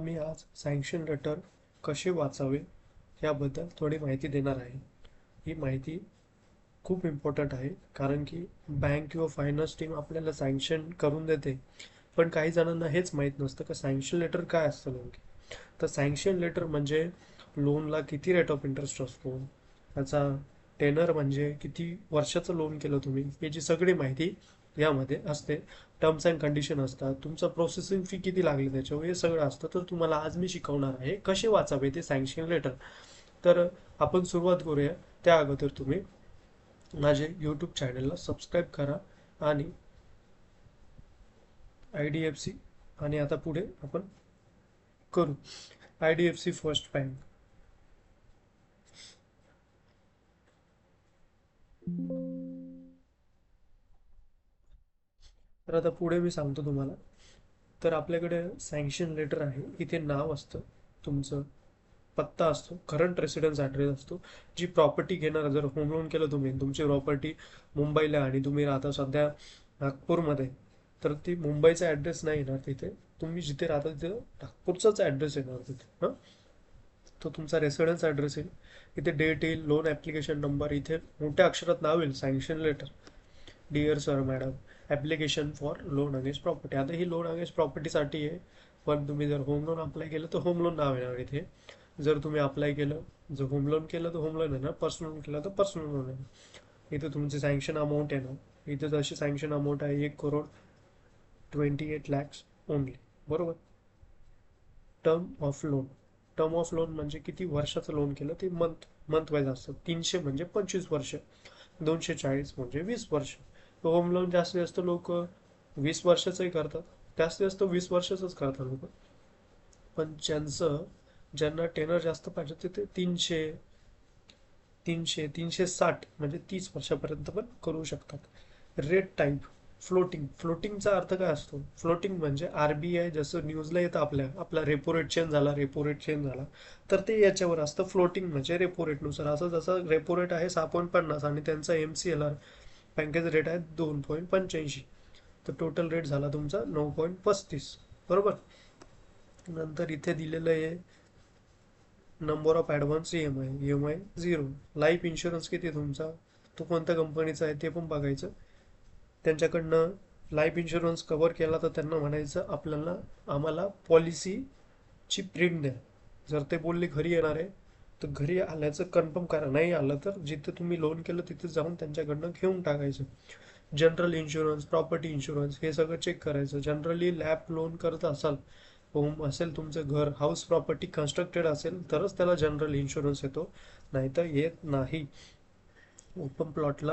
मी आज sanction letter कसे वाचावे याबद्दल थोडी माहिती देणार आहे. ही माहिती खूप इम्पॉर्टंट आहे, कारण की बँक किंवा फायनान्स टीम आपल्याला सँक्शन करून देते, पण काही जणांना हेच माहीत नसतं की सँक्शन लेटर काय असतं नेमके. तर सँक्शन लेटर म्हणजे लोनला किती रेट ऑफ इंटरेस्ट असतो, त्याचा टेनर म्हणजे किती वर्षाचं लोन केलं तुम्ही, याची सगळी माहिती यामध्ये असते. टर्म्स अँड कंडिशन असतात, तुमचं प्रोसेसिंग फी किती लागली त्याच्यावर, हे सगळं असतं. तर तुम्हाला आज मी शिकवणार आहे कसे वाचावे ते सँक्शन लेटर. तर आपण सुरुवात करूया. त्या अगोदर तुम्ही माझे यूट्यूब चॅनलला सबस्क्राईब करा आणि IDFC आणि आता पुढे आपण करू IDFC फर्स्ट बँक. तर आता पुढे मी सांगतो तुम्हाला. तर आपल्याकडे सँक्शन लेटर आहे, इथे नाव असतं तुमचं, पत्ता असतो, करंट रेसिडेन्स ॲड्रेस असतो. जी प्रॉपर्टी घेणार, जर होम लोन केलं तुम्ही, तुमची प्रॉपर्टी मुंबईला आणि तुम्ही राहता सध्या नागपूरमध्ये, तर ती मुंबईचा ॲड्रेस नाही येणार तिथे. तुम्ही जिथे राहता तिथे नागपूरचाच ॲड्रेस येणार तिथे. हां, तो तुमचा रेसिडेन्स ॲड्रेस येईल. इथे डेट येईल, लोन ॲप्लिकेशन नंबर, इथे मोठ्या अक्षरात नाव येईल sanction letter. Dear sir madam, application for loan against property. आता ही लोन अगेन्स्ट प्रॉपर्टीसाठी आहे, पण तुम्ही जर होम लोन अप्लाय केलं तर होम लोन नाव येणार इथे. जर तुम्ही अप्लाय केलं, जर होम लोन केलं तर होम लोन येणार, पर्सनल लोन केलं तर पर्सनल लोन येणार. इथे तुमची सँक्शन अमाऊंट येणार. इथे जशी सँक्शन अमाऊंट आहे 1,28,00,000 ओनली. बरोबर. Term of loan, term of loan म्हणजे किती वर्षाचं लोन केलं ते मंथ वाईज असतं. 300 म्हणजे 25 वर्ष, 240 म्हणजे 20 वर्ष. होम लोन जास्तीत जास्त लोक 20 वर्षाचंही करतात, जास्तीत जास्त 20 वर्षाचंच करतात लोक. पण ज्यांना टेनर जास्त पाहिजे ते 300, 360 म्हणजे 30 वर्षापर्यंत पण करू शकतात. Rate type floating. फ्लोटिंगचा अर्थ काय असतो? फ्लोटिंग म्हणजे RBI जसं न्यूजला येतं, आपला रेपो रेट चेंज झाला, रेपो रेट चेंज झाला, तर ते याच्यावर असतं. फ्लोटिंग म्हणजे रेपो रेटनुसार. असं जसं रेपो रेट आहे 6.50 आणि त्यांचा MCLR बँकेचा रेट आहे 2.85, तर टोटल रेट झाला तुमचा 9.35. बरोबर. नंतर इथे दिलेलं आहे number of advance EMI 0. Life insurance किती तुमचा, तो कोणत्या कंपनीचा आहे ते पण बघायचं. त्यांच्याकडनं लाईफ इन्शुरन्स कव्हर केला तर त्यांना म्हणायचं आम्हाला पॉलिसीची प्रिंट द्या. जर ते बोलले घरी येणार आहे, तर घरी आल्याचं कन्फर्म करा. नाही आलं तर जिथे तुम्ही लोन केलं तिथे जाऊन त्यांच्याकडनं घेऊन टाकायचं. जनरल इन्शुरन्स, प्रॉपर्टी इन्शुरन्स हे सगळं चेक करायचं. जनरली लॅब लोन करत असाल, होम असेल तुमचं घर, हाऊस प्रॉपर्टी कन्स्ट्रक्टेड असेल, तरच त्याला जनरल इन्शुरन्स येतो, नाहीतर येत नाही. ओपन प्लॉटला